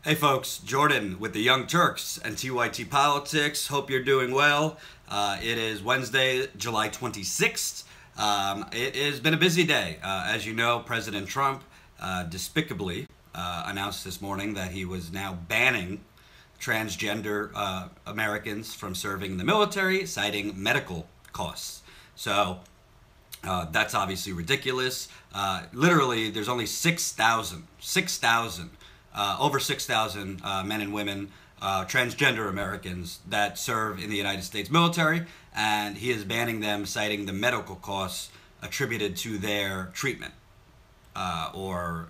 Hey folks, Jordan with the Young Turks and TYT Politics. Hope you're doing well. It is Wednesday, July 26th. It has been a busy day. As you know, President Trump despicably announced this morning that he was now banning transgender Americans from serving in the military, citing medical costs. So that's obviously ridiculous. Literally, there's only 6,000 over 6,000 men and women, transgender Americans that serve in the United States military, and he is banning them, citing the medical costs attributed to their treatment or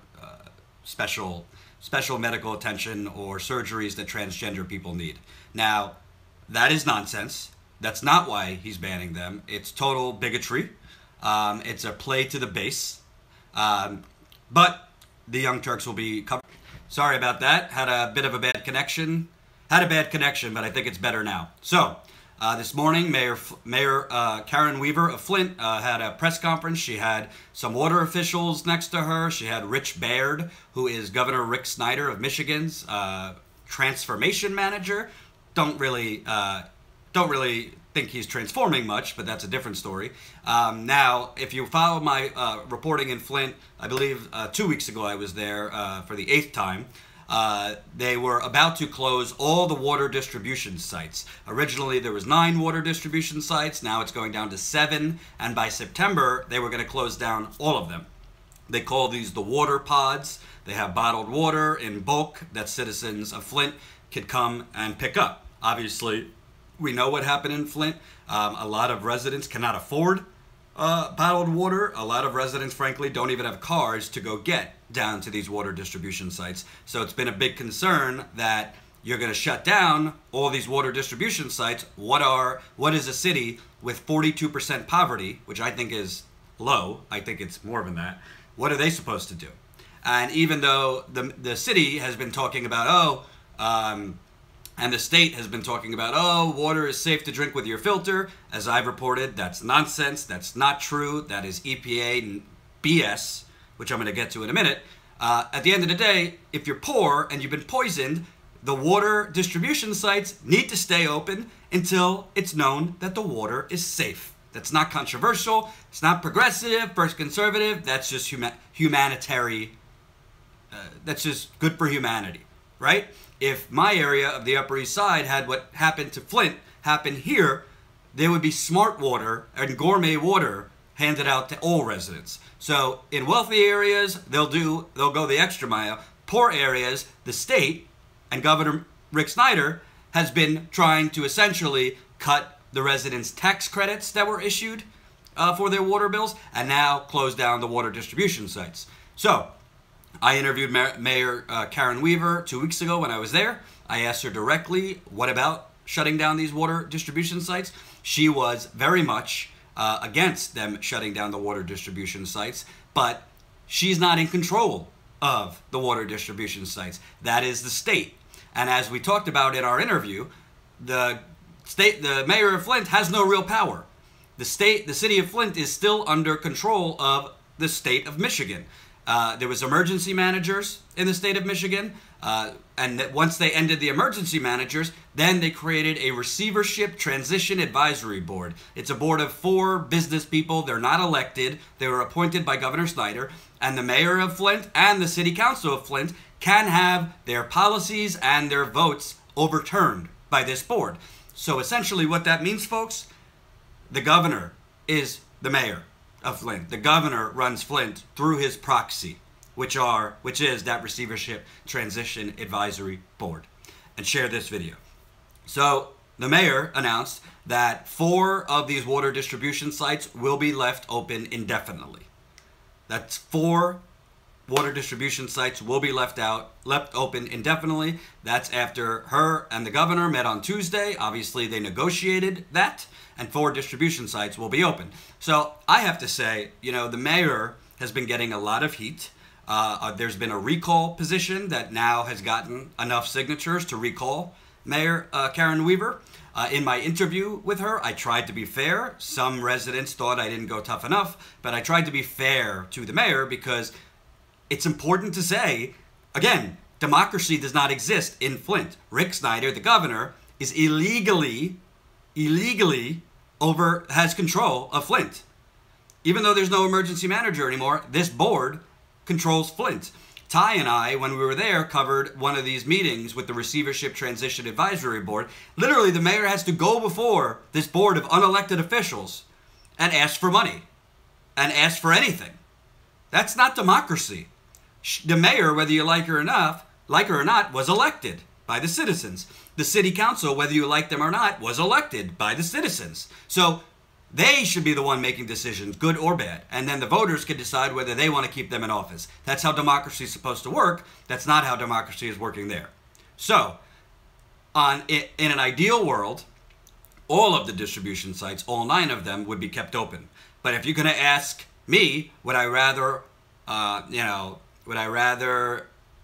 special medical attention or surgeries that transgender people need. Now, that is nonsense. That's not why he's banning them. It's total bigotry. It's a play to the base. But the Young Turks will be covered. Sorry about that. Had a bit of a bad connection. Had a bad connection, but I think it's better now. So, this morning, Mayor Karen Weaver of Flint had a press conference. She had some water officials next to her. She had Rich Baird, who is Governor Rick Snyder of Michigan's transformation manager. Don't really think he's transforming much, but that's a different story. Now, if you follow my reporting in Flint, I believe 2 weeks ago I was there for the 8th time. They were about to close all the water distribution sites. Originally, there was 9 water distribution sites. Now it's going down to 7, and by September, they were going to close down all of them. They call these the water pods. They have bottled water in bulk that citizens of Flint could come and pick up. Obviously, we know what happened in Flint. A lot of residents cannot afford bottled water. A lot of residents, frankly, don't even have cars to go get down to these water distribution sites. So it's been a big concern that you're going to shut down all these water distribution sites. What is a city with 42% poverty, which I think is low, I think it's more than that, what are they supposed to do? And even though the city has been talking about, and the state has been talking about, water is safe to drink with your filter. As I've reported, that's nonsense. That's not true. That is EPA BS, which I'm going to get to in a minute. At the end of the day, if you're poor and you've been poisoned, the water distribution sites need to stay open until it's known that the water is safe. That's not controversial. It's not progressive, first conservative. That's just humanitarian. That's just good for humanity, right? If my area of the Upper East Side had what happened to Flint happen here, there would be smart water and gourmet water handed out to all residents. So in wealthy areas, they'll go the extra mile. Poor areas, the state and Governor Rick Snyder has been trying to essentially cut the residents' tax credits that were issued for their water bills and now close down the water distribution sites. So I interviewed Mayor Karen Weaver 2 weeks ago when I was there. I asked her directly, what about shutting down these water distribution sites? She was very much against them shutting down the water distribution sites, but she's not in control of the water distribution sites. That is the state. And as we talked about in our interview, the mayor of Flint has no real power. The city of Flint is still under control of the state of Michigan. There was emergency managers in the state of Michigan, and that once they ended the emergency managers, then they created a receivership transition advisory board. It's a board of 4 business people. They're not elected. They were appointed by Governor Snyder, and the mayor of Flint and the city council of Flint can have their policies and their votes overturned by this board. So essentially what that means, folks, the governor is the mayor of Flint. The governor runs Flint through his proxy, which is that receivership transition advisory board. And share this video. So the mayor announced that 4 of these water distribution sites will be left open indefinitely. That's 4 water distribution sites will be left open indefinitely. That's after her and the governor met on Tuesday. Obviously, they negotiated that, and 4 distribution sites will be open. So I have to say, the mayor has been getting a lot of heat. There's been a recall position that now has gotten enough signatures to recall Mayor Karen Weaver. In my interview with her, I tried to be fair. Some residents thought I didn't go tough enough, but I tried to be fair to the mayor because it's important to say, again, democracy does not exist in Flint. Rick Snyder, the governor, is illegally has control of Flint. Even though there's no emergency manager anymore, this board controls Flint. Ty and I, when we were there, covered one of these meetings with the Receivership Transition Advisory Board. Literally, the mayor has to go before this board of unelected officials and ask for money and ask for anything. That's not democracy. The mayor, whether you like her or not, was elected by the citizens. The city council, whether you like them or not, was elected by the citizens. So they should be the one making decisions, good or bad. And then the voters can decide whether they want to keep them in office. That's how democracy is supposed to work. That's not how democracy is working there. So, in an ideal world, all of the distribution sites, all 9 of them, would be kept open. But if you're going to ask me, would I rather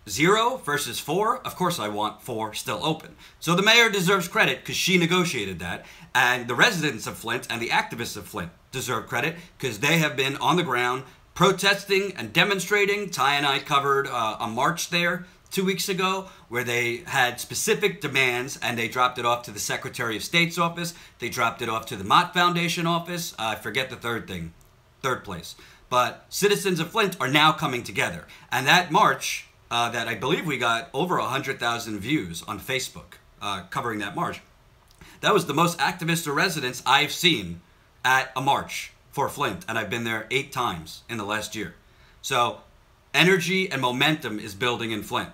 0 versus 4? Of course I want 4 still open. So the mayor deserves credit because she negotiated that. And the residents of Flint and the activists of Flint deserve credit because they have been on the ground protesting and demonstrating. Ty and I covered a march there 2 weeks ago where they had specific demands and they dropped it off to the Secretary of State's office. They dropped it off to the Mott Foundation office. I forget the third place. But citizens of Flint are now coming together. And that march, that I believe we got over 100,000 views on Facebook covering that march. That was the most activist or residents I've seen at a march for Flint, and I've been there 8 times in the last year. So energy and momentum is building in Flint.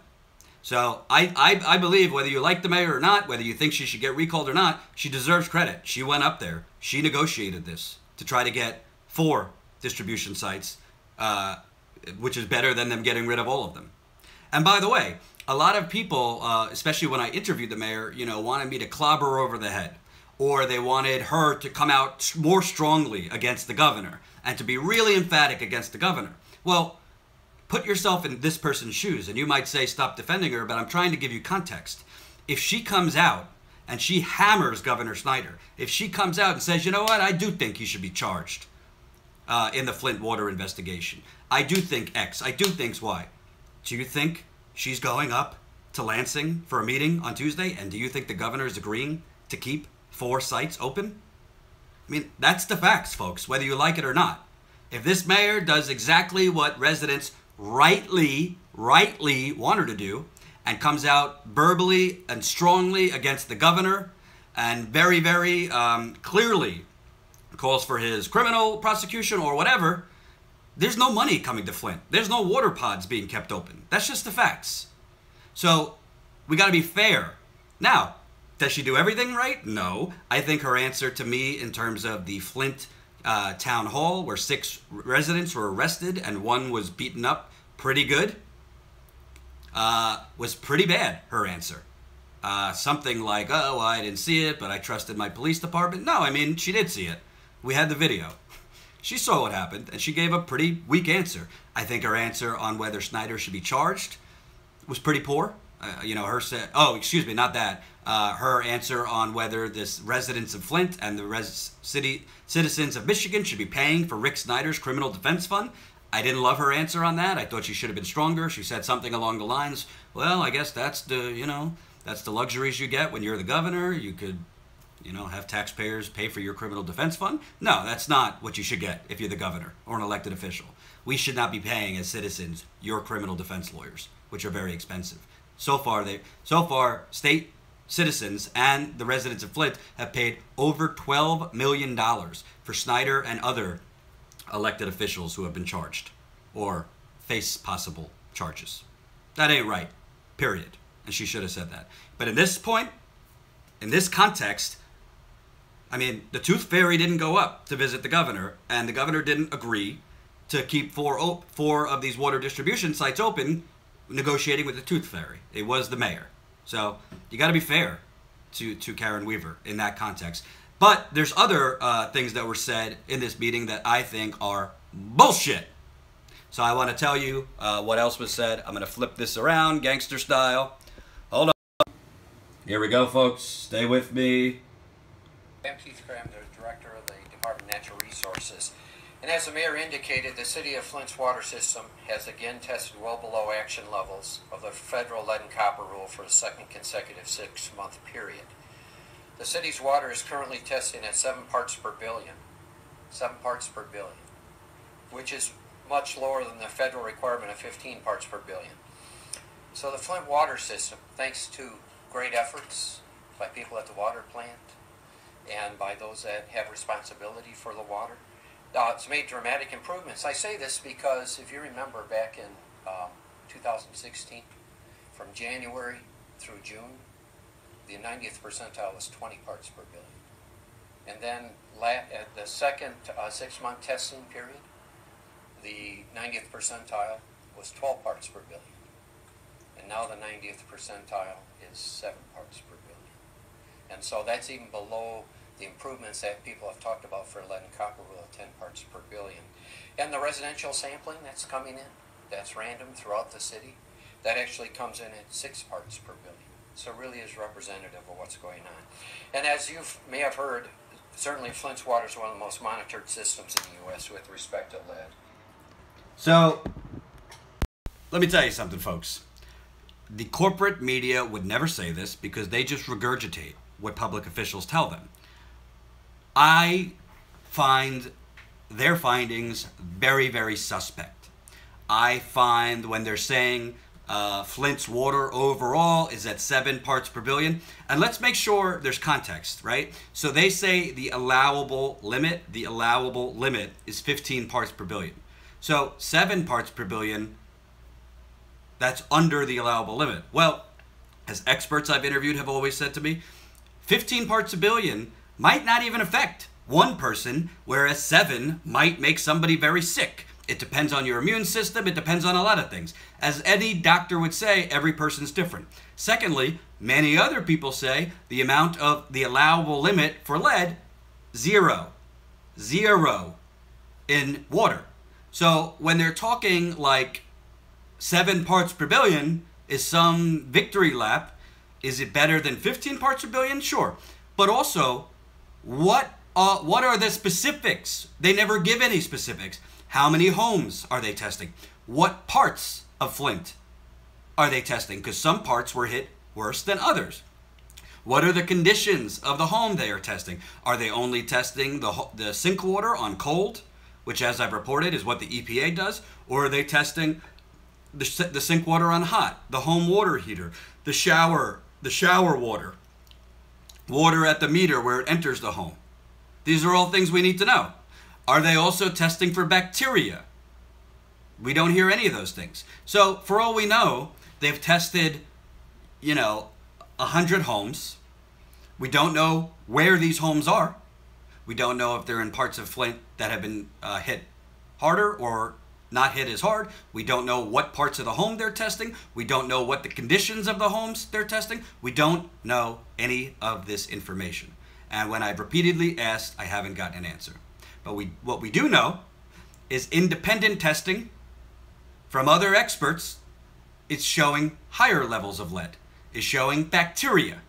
So I believe whether you like the mayor or not, whether you think she should get recalled or not, she deserves credit. She went up there. She negotiated this to try to get 4 distribution sites, which is better than them getting rid of all of them. And by the way, a lot of people, especially when I interviewed the mayor, wanted me to clobber her over the head. Or they wanted her to come out more strongly against the governor and to be really emphatic against the governor. Well, put yourself in this person's shoes and you might say stop defending her, but I'm trying to give you context. If she comes out and she hammers Governor Snyder, if she comes out and says, you know what, I do think he should be charged in the Flint water investigation. I do think X, I do think Y. Do you think she's going up to Lansing for a meeting on Tuesday? And do you think the governor is agreeing to keep 4 sites open? I mean, that's the facts, folks, whether you like it or not. If this mayor does exactly what residents rightly want her to do and comes out verbally and strongly against the governor and very, very clearly calls for his criminal prosecution or whatever, there's no money coming to Flint. There's no water pods being kept open. That's just the facts. So we got to be fair. Now, does she do everything right? No. I think her answer to me in terms of the Flint town hall where 6 residents were arrested and 1 was beaten up pretty good was pretty bad, her answer. Something like, oh, well, I didn't see it, but I trusted my police department. No, I mean, she did see it. We had the video. She saw what happened, and she gave a pretty weak answer. I think her answer on whether Snyder should be charged was pretty poor. Her answer on whether this residents of Flint and the citizens of Michigan should be paying for Rick Snyder's criminal defense fund. I didn't love her answer on that. I thought she should have been stronger. She said something along the lines, well, I guess that's the luxuries you get when you're the governor. You could, have taxpayers pay for your criminal defense fund. No, that's not what you should get if you're the governor or an elected official. We should not be paying as citizens your criminal defense lawyers, which are very expensive. So far, state citizens and the residents of Flint have paid over $12 million for Snyder and other elected officials who have been charged or face possible charges. That ain't right, period. And she should have said that. But in this point, in this context, I mean, the Tooth Fairy didn't go up to visit the governor, and the governor didn't agree to keep 4 of these water distribution sites open, negotiating with the Tooth Fairy. It was the mayor. So you got to be fair to Karen Weaver in that context. But there's other things that were said in this meeting that I think are bullshit. So I want to tell you what else was said. I'm going to flip this around, gangster style. Hold on. Here we go, folks. Stay with me. I'm Keith Graham, the Director of the Department of Natural Resources. And as the mayor indicated, the city of Flint's water system has again tested well below action levels of the federal lead and copper rule for the second consecutive 6-month period. The city's water is currently testing at 7 parts per billion. 7 parts per billion, which is much lower than the federal requirement of 15 parts per billion. So the Flint water system, thanks to great efforts by people at the water plant and by those that have responsibility for the water, it's made dramatic improvements. I say this because if you remember back in 2016, from January through June, the 90th percentile was 20 parts per billion. And then at the second 6-month testing period, the 90th percentile was 12 parts per billion. And now the 90th percentile is 7 parts per billion. And so that's even below the improvements that people have talked about for lead and copper rule of 10 parts per billion. And the residential sampling that's coming in, that's random throughout the city, that actually comes in at 6 parts per billion. So it really is representative of what's going on. And as you may have heard, certainly Flint's water is one of the most monitored systems in the U.S. with respect to lead. So, let me tell you something, folks. The corporate media would never say this because they just regurgitate what public officials tell them. I find their findings very, very suspect. I find when they're saying Flint's water overall is at 7 parts per billion. And let's make sure there's context, right? So they say the allowable limit is 15 parts per billion. So 7 parts per billion, that's under the allowable limit. Well, as experts I've interviewed have always said to me, 15 parts per billion might not even affect one person, whereas 7 might make somebody very sick. It depends on your immune system. It depends on a lot of things. As any doctor would say, every person's different. Secondly, many other people say the amount of the allowable limit for lead, 0. 0 in water. So when they're talking like 7 parts per billion is some victory lap, is it better than 15 parts per billion? Sure. But also, what are the specifics? They never give any specifics. How many homes are they testing? What parts of Flint are they testing? Because some parts were hit worse than others. What are the conditions of the home they are testing? Are they only testing the sink water on cold, which as I've reported is what the EPA does? Or are they testing the sink water on hot, the home water heater, the shower water, water at the meter where it enters the home? These are all things we need to know. Are they also testing for bacteria? We don't hear any of those things. So for all we know, they've tested, 100 homes. We don't know where these homes are. We don't know if they're in parts of Flint that have been hit harder or not hit as hard. We don't know what parts of the home they're testing. We don't know what the conditions of the homes they're testing. We don't know any of this information. And when I've repeatedly asked, I haven't gotten an answer. But what we do know is independent testing from other experts is showing higher levels of lead, is showing bacteria.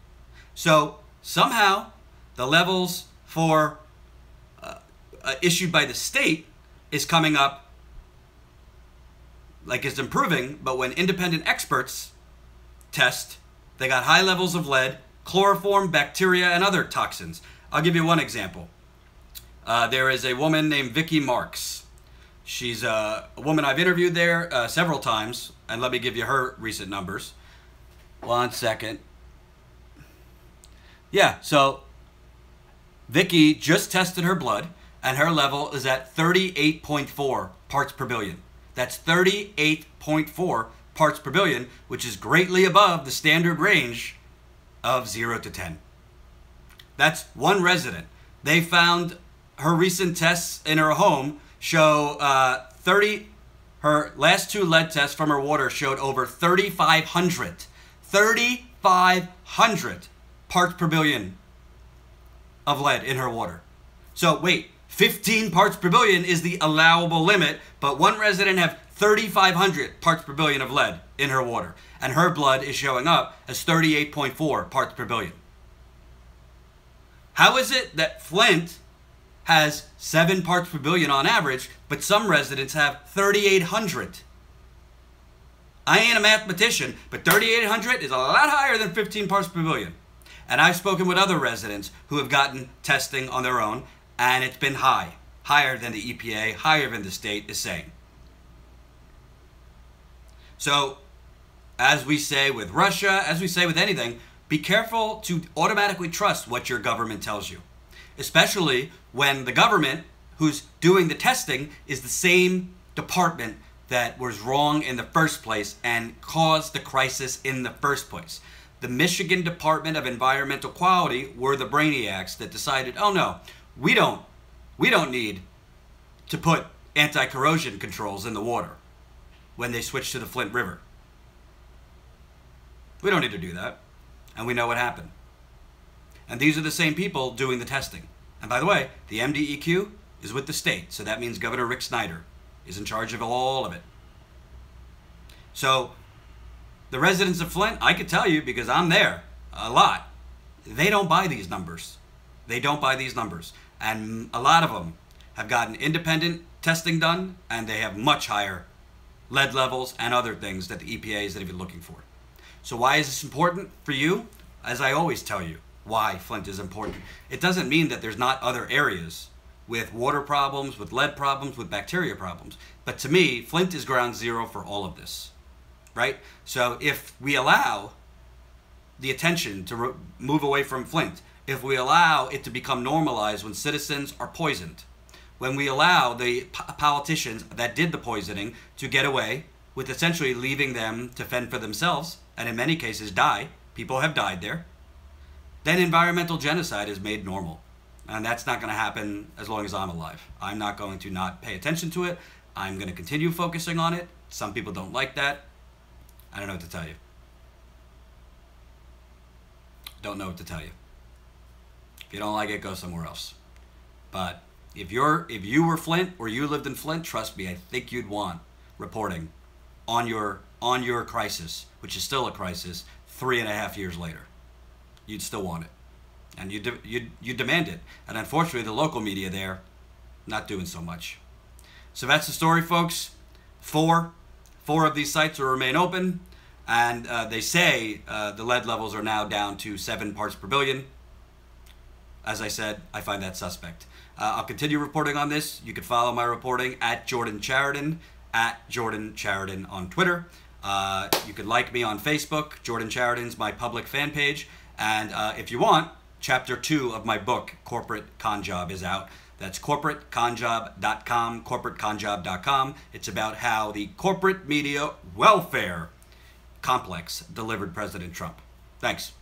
So somehow the levels for issued by the state is coming up like it's improving, but when independent experts test, they got high levels of lead, chloroform, bacteria, and other toxins. I'll give you one example. There is a woman named Vicki Marks. She's a woman I've interviewed there several times, and let me give you her recent numbers. 1 second. Yeah, so Vicki just tested her blood, and her level is at 38.4 parts per billion. That's 38.4 parts per billion, which is greatly above the standard range of 0 to 10. That's one resident. They found her recent tests in her home show her last 2 lead tests from her water showed over 3,500 parts per billion of lead in her water. So wait, 15 parts per billion is the allowable limit, but one resident have 3,500 parts per billion of lead in her water, and her blood is showing up as 38.4 parts per billion. How is it that Flint has 7 parts per billion on average, but some residents have 3,800. I ain't a mathematician, but 3,800 is a lot higher than 15 parts per billion. And I've spoken with other residents who have gotten testing on their own, and it's been higher than the EPA, higher than the state is saying. So, as we say with Russia, as we say with anything, be careful to automatically trust what your government tells you. Especially when the government who's doing the testing is the same department that was wrong in the first place and caused the crisis in the first place. The Michigan Department of Environmental Quality were the brainiacs that decided, oh no, we don't need to put anti-corrosion controls in the water when they switched to the Flint River. We don't need to do that. And we know what happened. And these are the same people doing the testing. And by the way, the MDEQ is with the state, so that means Governor Rick Snyder is in charge of all of it. So, the residents of Flint, I could tell you because I'm there a lot, they don't buy these numbers. They don't buy these numbers. And a lot of them have gotten independent testing done, and they have much higher lead levels and other things that the EPA is even looking for. So why is this important for you? As I always tell you, why Flint is important. It doesn't mean that there's not other areas with water problems, with lead problems, with bacteria problems. But to me, Flint is ground zero for all of this, right? So if we allow the attention to move away from Flint, if we allow it to become normalized when citizens are poisoned, when we allow the politicians that did the poisoning to get away with essentially leaving them to fend for themselves, and in many cases die, people have died there, then environmental genocide is made normal. And that's not going to happen as long as I'm alive. I'm not going to not pay attention to it. I'm going to continue focusing on it. Some people don't like that. I don't know what to tell you. Don't know what to tell you. If you don't like it, go somewhere else. But if you were Flint or you lived in Flint, trust me, I think you'd want reporting on your crisis, which is still a crisis, 3.5 years later. You'd still want it. And you demand it. And unfortunately, the local media there, not doing so much. So that's the story, folks. Four of these sites will remain open. And they say the lead levels are now down to 7 parts per billion. As I said, I find that suspect. I'll continue reporting on this. You can follow my reporting at Jordan Chariton, at Jordan Chariton on Twitter. You can like me on Facebook. Jordan Chariton's my public fan page. And if you want, Chapter 2 of my book, Corporate Con Job, is out. That's corporateconjob.com, corporateconjob.com. It's about how the corporate media welfare complex delivered President Trump. Thanks.